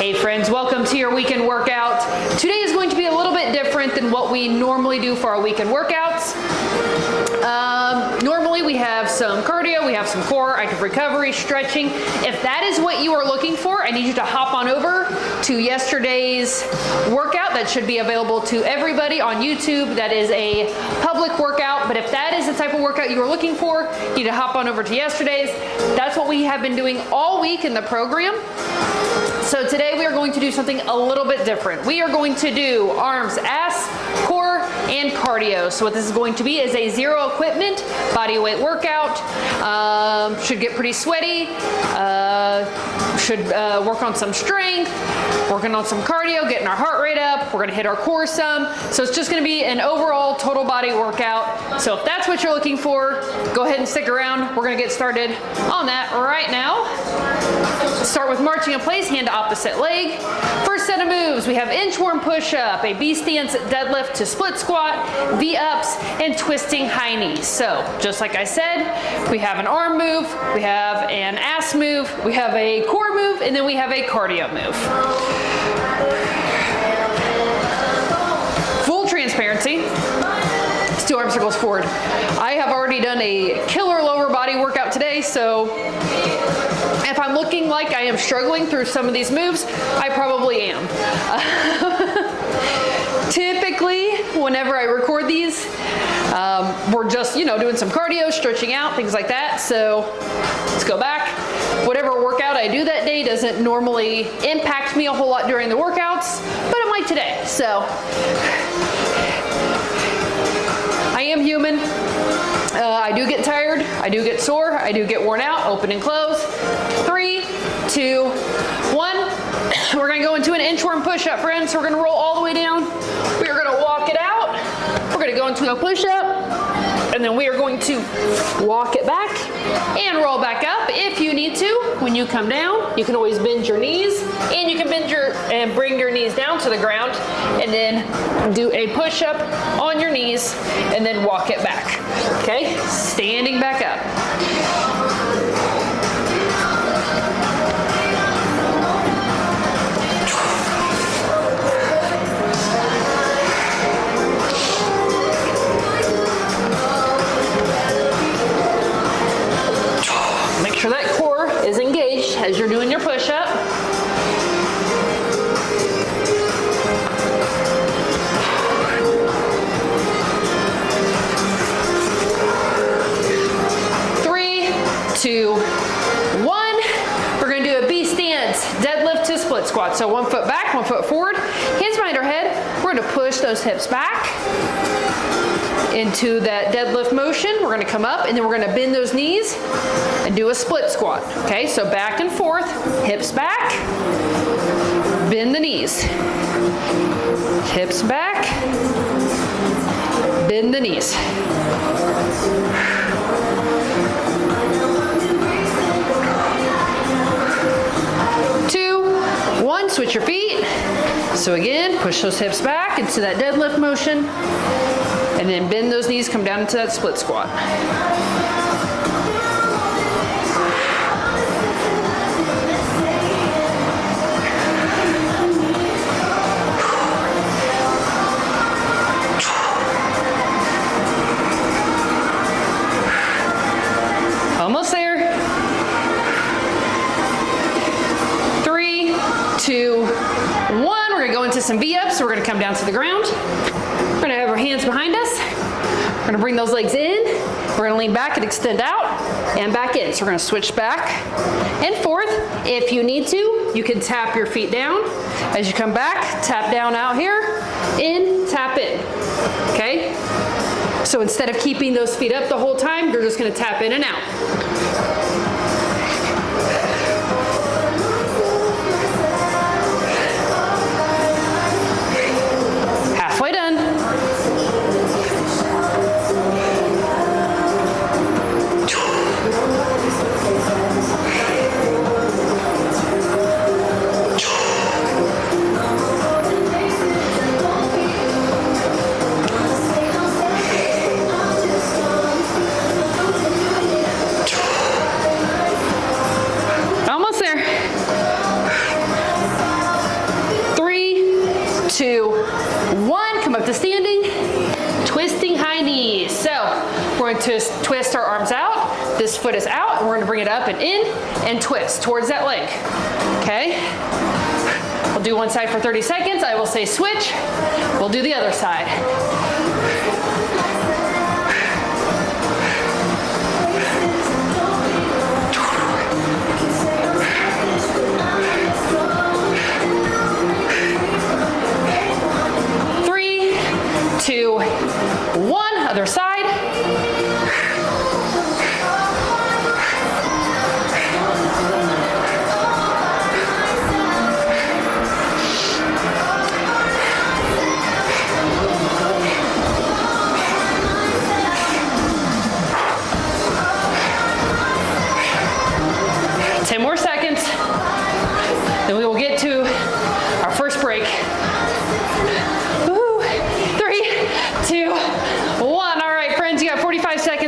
Hey friends, welcome to your weekend workout. Today is going to be a little bit different than what we normally do for our weekend workouts. Normally we have some cardio, we have some core, active recovery, stretching. If that is what you are looking for, I need you to hop on over to yesterday's workout. That should be available to everybody on YouTube. That is a public workout, but if that is the type of workout you are looking for, you need to hop on over to yesterday's. That's what we have been doing all week in the program. So today we are going to do something a little bit different. We are going to do arms, ass, core, and cardio. So what this is going to be is a zero equipment body weight workout. Should get pretty sweaty. Should work on some strength, working on some cardio, getting our heart rate up. We're gonna hit our core some. So it's just gonna be an overall total body workout. So if that's what you're looking for, go ahead and stick around. We're gonna get started on that right now. Start with marching in place, hand to opposite leg. First set of moves, we have inchworm push-up, a B-stance deadlift to split squat, V-ups, and twisting high knees. So just like I said, we have an arm move, we have an ass move, we have a core move, and then we have a cardio move. Full transparency. Let's do arm circles forward. I have already done a killer lower body workout today, so if I'm looking like I am struggling through some of these moves, I probably am. Typically, whenever I record these, we're just, doing some cardio, stretching out, things like that. So let's go back. Whatever workout I do that day doesn't normally impact me a whole lot during the workouts, but it might today. So I am human. I do get tired, I do get sore, I do get worn out, open and close. 3, 2, 1. We're gonna go into an inchworm push-up, friends. So we're gonna roll all the way down. We are gonna walk it out. We're gonna go into a push-up, and then we are going to walk it back and roll back up. If you need to, when you come down, you can always bend your knees, and you can bring your knees down to the ground, and then do a push-up on your knees, and then walk it back. Okay, standing back up. Make sure that core is engaged as you're doing your push-up. Two, one. We're going to do a B stance deadlift to split squat. So 1 foot back, 1 foot forward, hands behind our head. We're going to push those hips back into that deadlift motion. We're going to come up, and then we're going to bend those knees and do a split squat. Okay, so back and forth, hips back, bend the knees, hips back, bend the knees. 2, 1, switch your feet. So again, push those hips back into that deadlift motion, and then bend those knees, come down into that split squat. Almost there. 3, 2, 1. We're gonna go into some V-ups. So we're gonna come down to the ground. We're gonna have our hands behind us. We're gonna bring those legs in. We're gonna lean back and extend out and back in. So we're gonna switch back and forth. If you need to, you can tap your feet down. As you come back, tap down out here, in, tap in, okay? So instead of keeping those feet up the whole time, you're just gonna tap in and out. Halfway done. twist our arms out. This foot is out, and we're gonna bring it up and in and twist towards that leg, okay? We'll do one side for 30 seconds. I will say switch. We'll do the other side. Three, two, one, other side.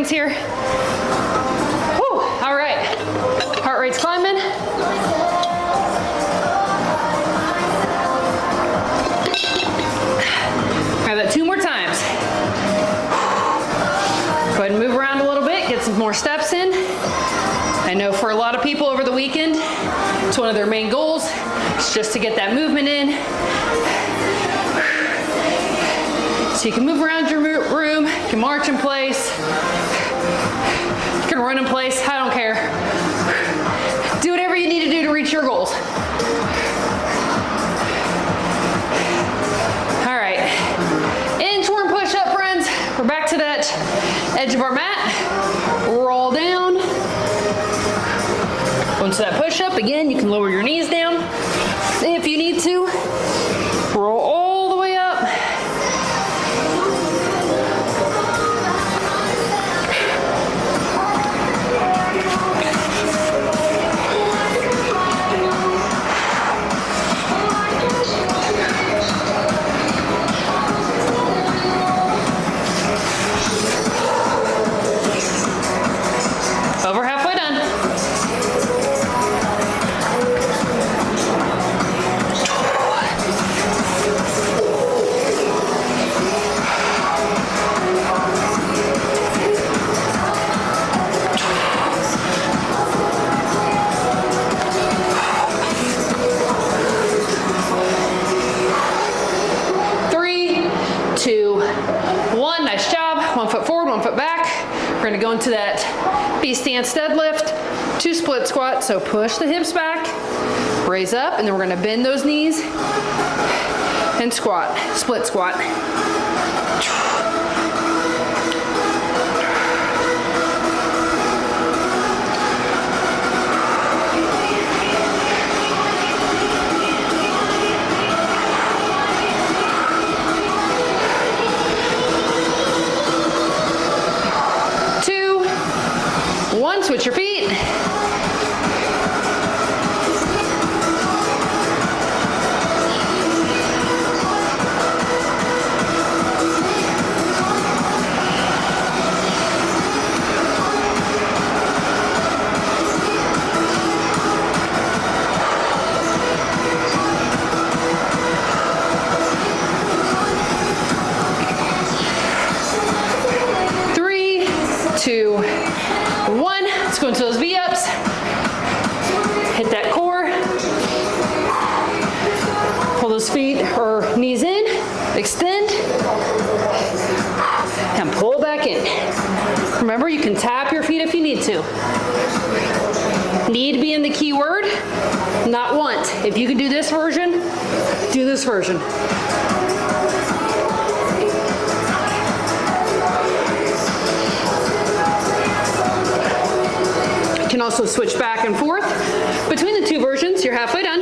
Here. Whew. All right. Heart rate's climbing. Try that 2 more times. Go ahead and move around a little bit, get some more steps in. I know for a lot of people over the weekend, it's one of their main goals. It's just to get that movement in. So you can move around your room, you can march in place, you can run in place, I don't care. Do whatever you need to do to reach your goals. All right, inchworm push-up, friends. We're back to that edge of our mat. Roll down. Once that push-up, again, you can lower your knees down if you need to. Roll all the way up. Over halfway done. Three, two, one. Nice job. 1 foot forward, 1 foot back. We're gonna go into that B stance deadlift, 2 split squats. So push the hips back, raise up, and then we're gonna bend those knees and squat, split squat. Switch your feet. Three, two, one. Let's go into those V-ups. Hit that core. Pull those feet or knees in. Extend. And pull back in. Remember, you can tap your feet if you need to. Need being the key word, not want. If you can do this version, do this version. You can also switch back and forth between the 2 versions. You're halfway done.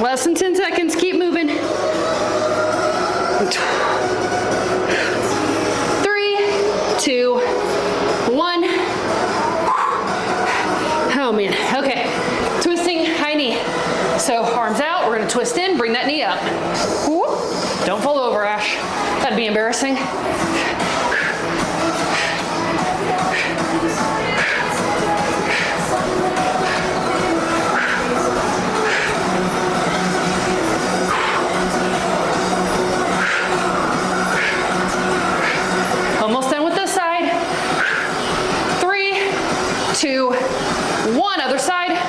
Less than 10 seconds. Keep moving. 2, 1. Oh man, okay. Twisting high knee. So arms out, we're gonna twist in, bring that knee up. Whoop. Don't fall over, Ash. That'd be embarrassing. Almost done with this side. 3, 2, 1, other side.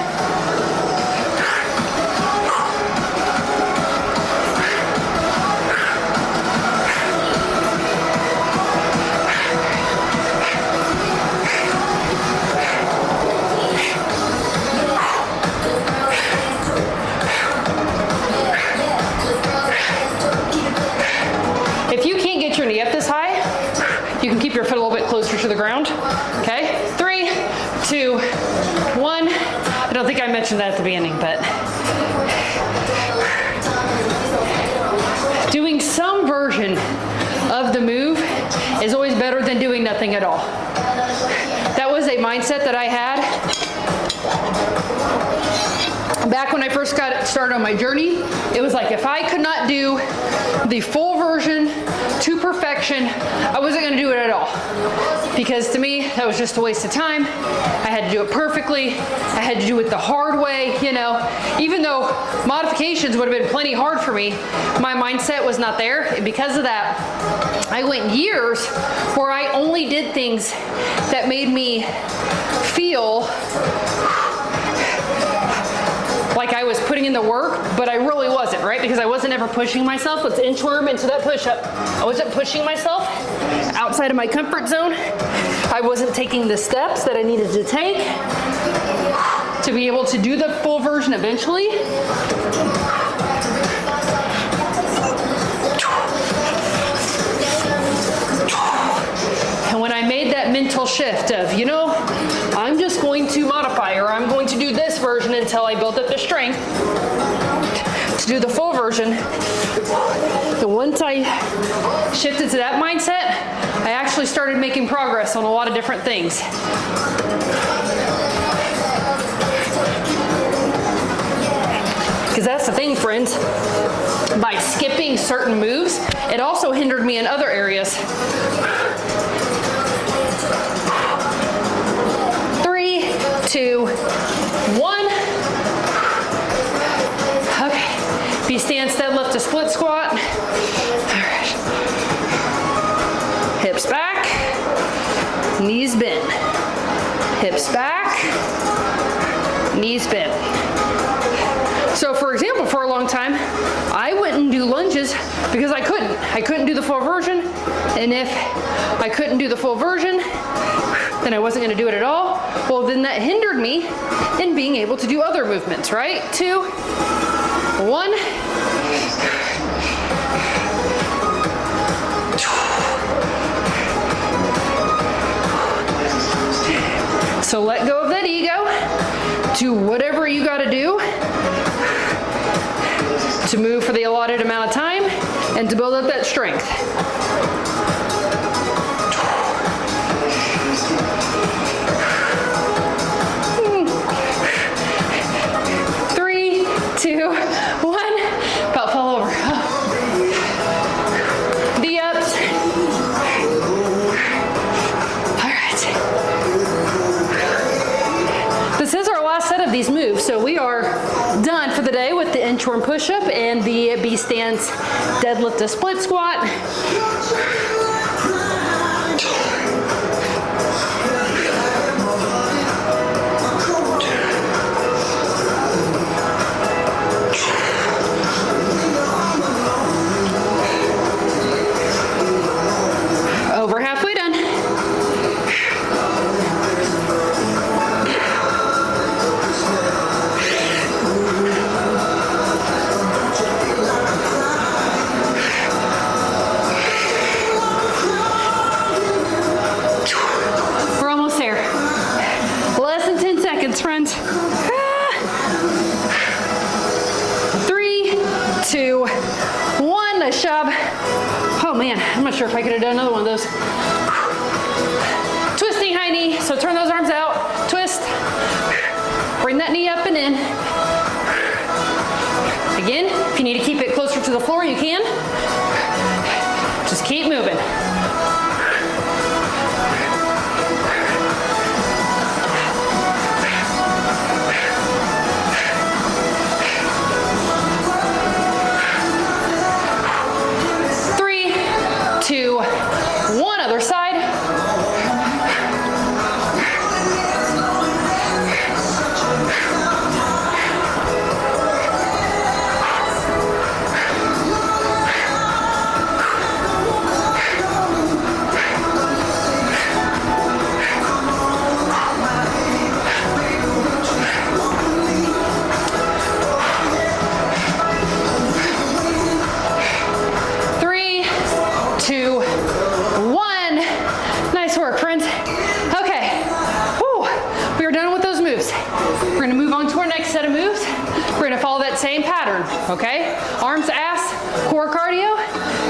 If you can't get your knee up this high, you can keep your foot a little bit closer to the ground. Okay, 3, 2, 1. I don't think I mentioned that at the beginning, but doing some version of the move is always better than doing nothing at all. That was a mindset that I had back when I first got started on my journey. It was like, if I could not do the full version to perfection, I wasn't going to do it at all. Because to me, that was just a waste of time. I had to do it perfectly. I had to do it the hard way, you know. Even though modifications would have been plenty hard for me, my mindset was not there. And because of that, I went years where I only did things that made me feel like I was putting in the work, but I really wasn't, right? Because I wasn't ever pushing myself. Let's inchworm into that push-up. I wasn't pushing myself outside of my comfort zone. I wasn't taking the steps that I needed to take to be able to do the full version eventually. And when I made that mental shift of, you know, I'm just going to modify, or I'm going to do this version until I build up the strength to do the full version. And once I shifted to that mindset, I actually started making progress on a lot of different things. Because that's the thing, friends. By skipping certain moves, it also hindered me in other areas. 3, 2, 1. Okay. B stance, deadlift to split squat. All right. Hips back, knees bent. Hips back, knees bent. So for example, for a long time, I wouldn't do lunges because I couldn't. I couldn't do the full version. And if I couldn't do the full version, then I wasn't going to do it at all. Well, then that hindered me in being able to do other movements, right? 2, 1. So let go of that ego. Do whatever you got to do to move for the allotted amount of time and to build up that strength. Three, 2, 1. About fell over. The ups. All right. This is our last set of these moves, so we are done for the day with the inchworm push-up and the B stance deadlift to split squat. Over halfway done. We're almost there. Less than 10 seconds, friends. 3, 2, 1. Nice job. Oh man, I'm not sure if I could have done another one of those. Twisting high knee, so turn those arms out, twist, bring that knee up and in. Again, if you need to keep it closer to the floor, you can. Just keep moving. Three, two, one. Other side. Same pattern, okay? Arms, ass, core cardio.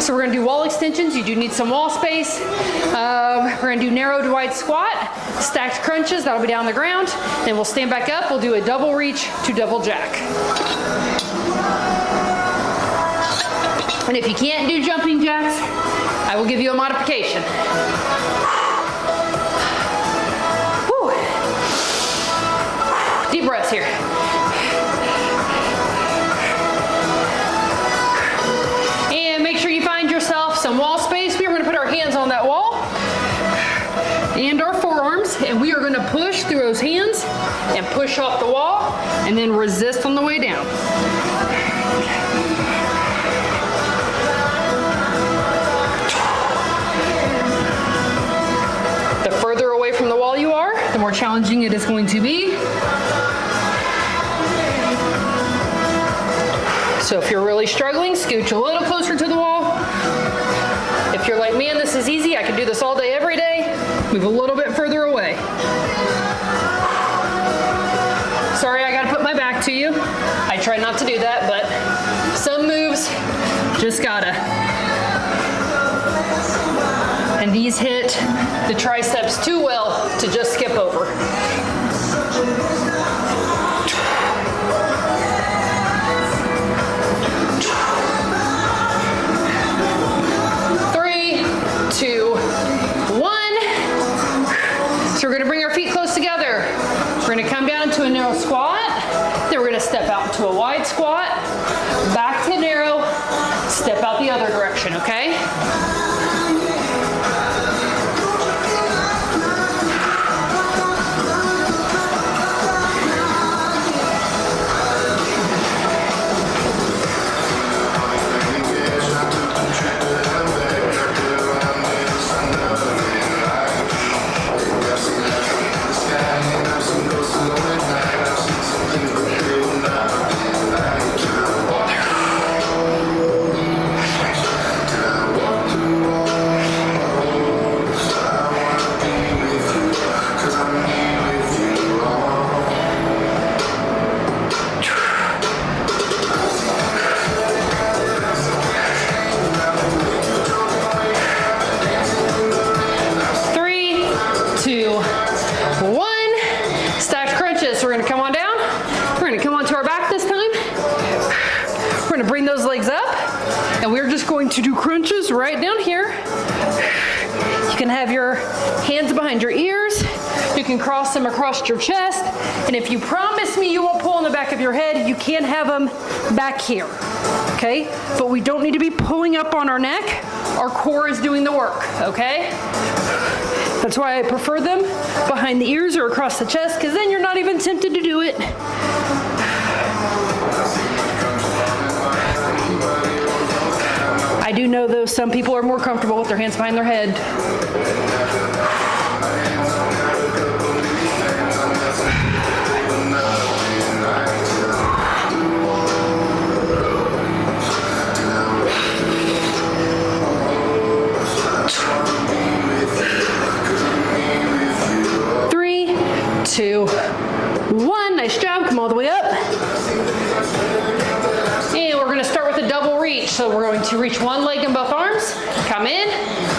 So we're gonna do wall extensions. You do need some wall space. We're gonna do narrow to wide squat, stacked crunches, that'll be down the ground. Then we'll stand back up, we'll do a double reach to double jack. And if you can't do jumping jacks, I will give you a modification. Whew. Deep breaths here. Some wall space. We're going to put our hands on that wall and our forearms, and we are going to push through those hands and push off the wall and then resist on the way down. The further away from the wall you are, the more challenging it is going to be. So if you're really struggling, scooch a little closer to the wall. If you're like, man, this is easy, I can do this all day, every day, move a little bit further away. Sorry, I gotta put my back to you. I try not to do that, but some moves, just gotta. And these hit the triceps too well to just skip over. Two, one. So we're going to bring our feet close together. We're going to come down into a narrow squat. Then we're going to step out into a wide squat. Back to narrow. Step out the other direction, okay? To do crunches right down here. You can have your hands behind your ears. You can cross them across your chest. And if you promise me you won't pull on the back of your head, you can have them back here, okay? But we don't need to be pulling up on our neck. Our core is doing the work, okay? That's why I prefer them behind the ears or across the chest, because then you're not even tempted to do it. I do know, though, some people are more comfortable with their hands behind their head. Three, two, one. Nice job. Come all the way up. And we're going to start with a double reach. So we're going to reach one leg in both arms, come in,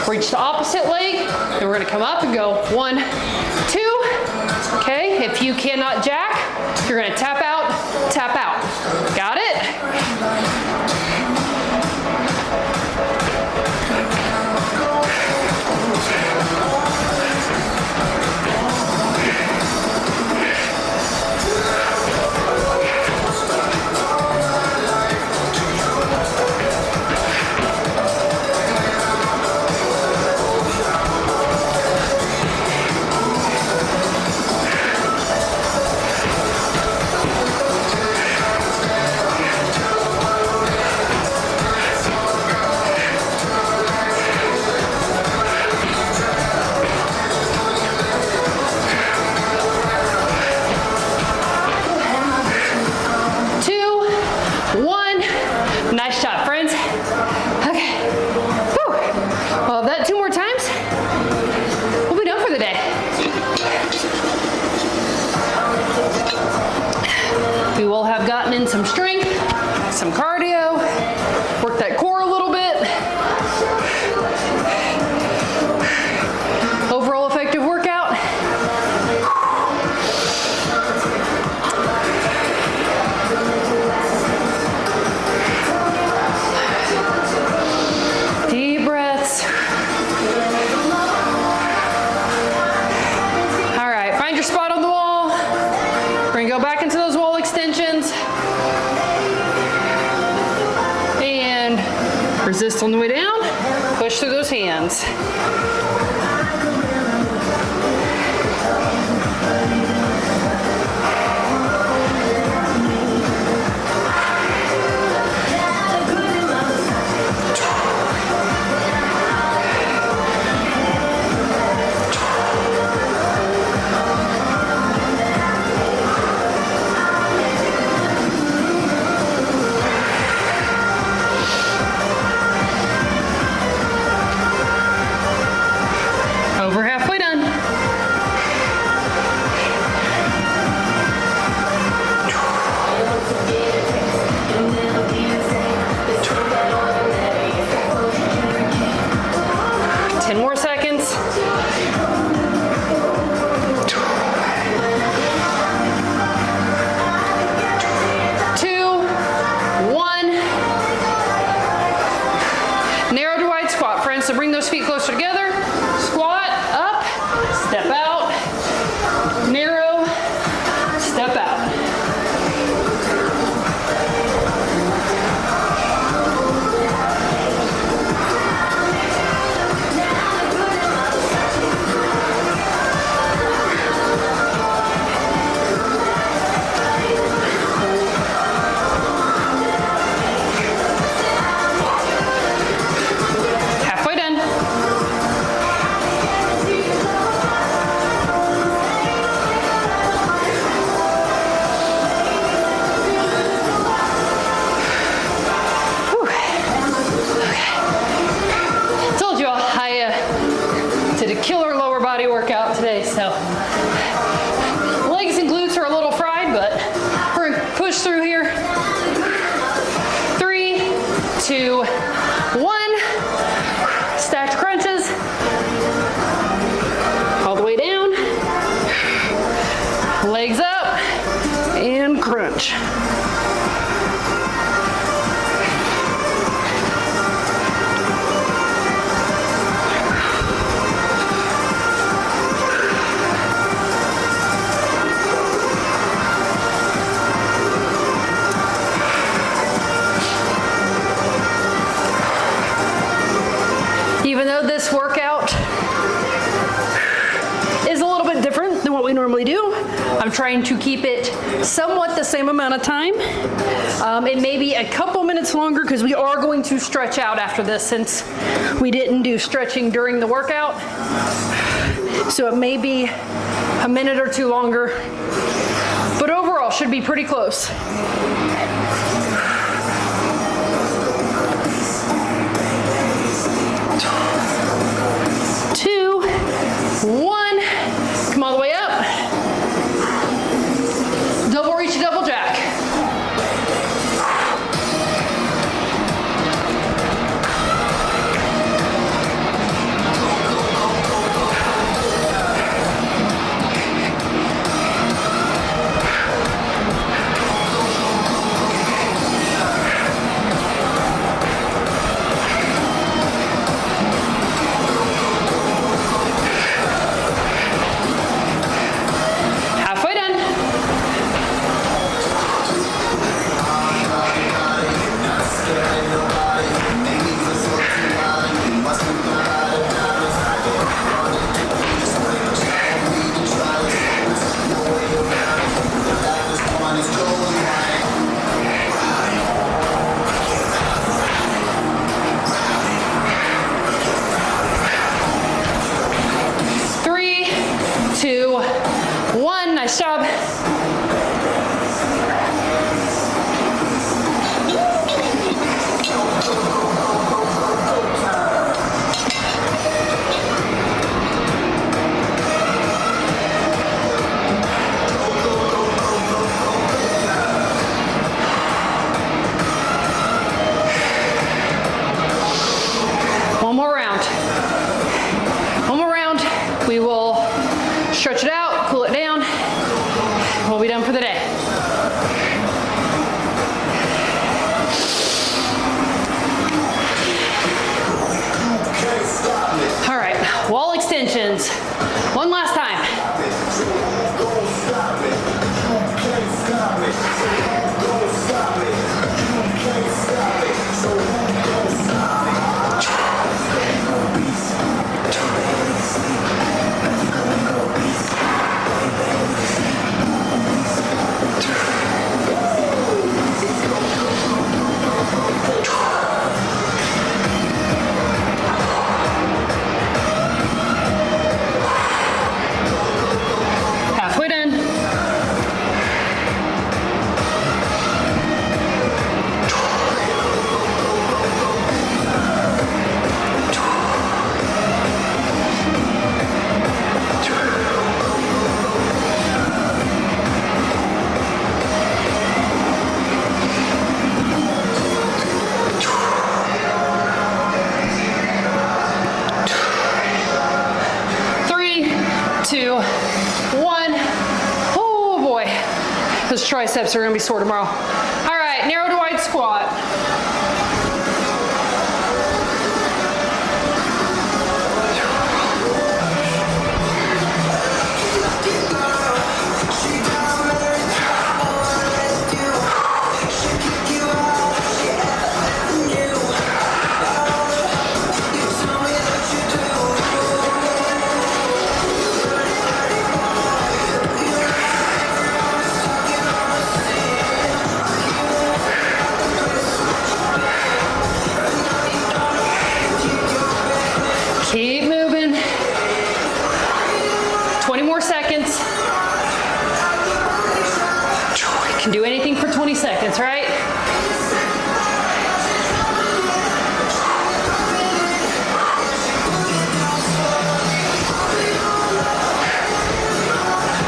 reach the opposite leg, and we're going to come up and go 1, 2. Okay, if you cannot jack, you're going to tap out, tap out. Got it? in some strength, some cardio, work that core a little bit. Overall effective workout. Deep breaths. All right, find your spot on the wall. We're gonna go back into those wall extensions. And resist on the way down. Push through those hands. Over halfway done. Ten more seconds. Two, one. Narrow to wide squat, friends. So bring those feet closer together. Squat, up, step out, narrow, step out. Halfway done. Told you I did a killer lower body workout today, so legs and glutes are a little fried, but we're gonna push through here. 3, 2, 1. Stacked crunches. All the way down. Legs up and crunch. Even though this workout is a little bit different than what we normally do, I'm trying to keep it somewhat the same amount of time. It may be a couple minutes longer because we are going to stretch out after this since we didn't do stretching during the workout. So it may be a minute or two longer, but overall should be pretty close. 2, 1. Come all the way up. Double reach, double jack. Those triceps are gonna be sore tomorrow. All right, narrow to wide squat. Keep moving. 20 more seconds. You can do anything for 20 seconds, right?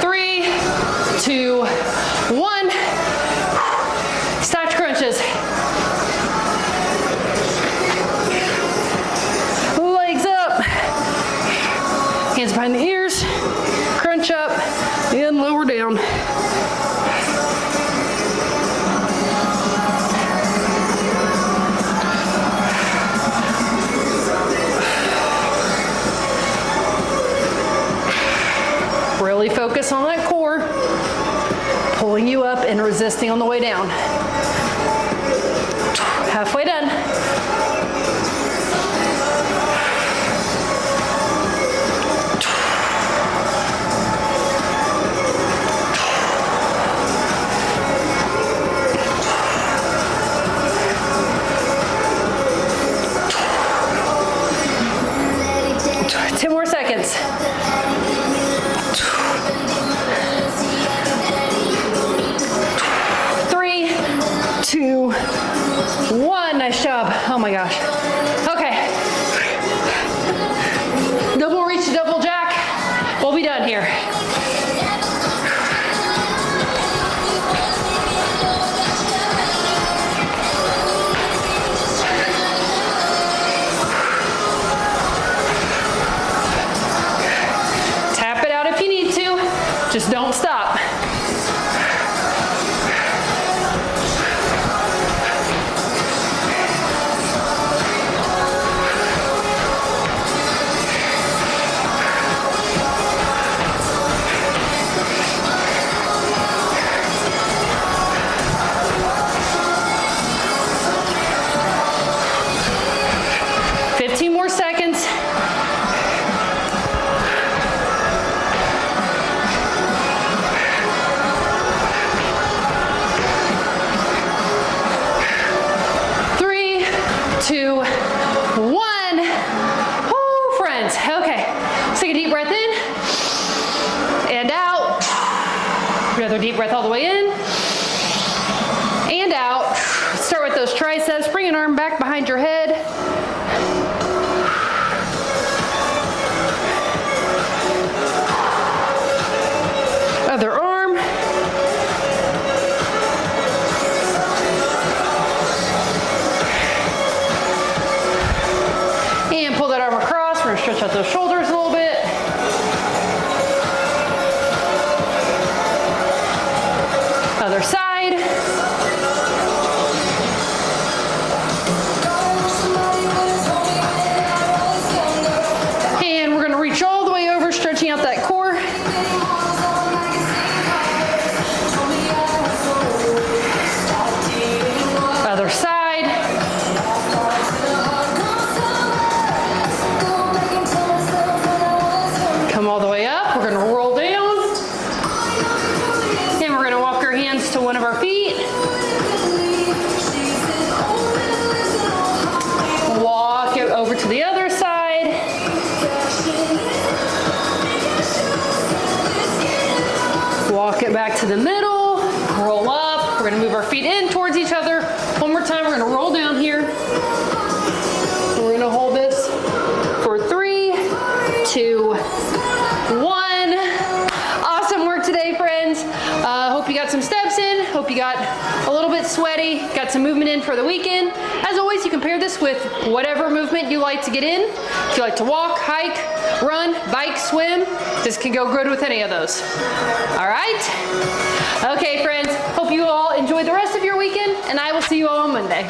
Three, two, one. Snatch crunches. Hands behind the ears, crunch up, and lower down. Really focus on that core, pulling you up and resisting on the way down. Halfway done. Seconds. 3, 2, 1. Nice job. Oh my gosh. Okay. Double reach to double jack. We'll be done here. Just don't stop. More seconds. Two, one. Oh, friends. Okay. Let's take a deep breath in and out. Another deep breath all the way in and out. Start with those triceps. Bring an arm back behind your head. Other arm. And pull that arm across. We're gonna stretch out those shoulders a little bit. Other side. And we're gonna reach all the way over, stretching out that core. Other side. Come all the way up. We're going to roll down. And we're going to walk our hands to one of our feet. Walk it over to the other side. Walk it back to the middle. Roll up. We're going to move our feet in towards each other. One more time. We're going to roll down here. We're going to hold this for 3, 2, 1. Awesome work today, friends. Hope you got some steps in. Hope you got a little bit sweaty, got some movement in for the weekend. As always, you can pair this with whatever movement you like to get in. If you like to walk, hike, run, bike, swim, this can go good with any of those. All right? Okay, friends, hope you all enjoy the rest of your weekend, and I will see you all on Monday.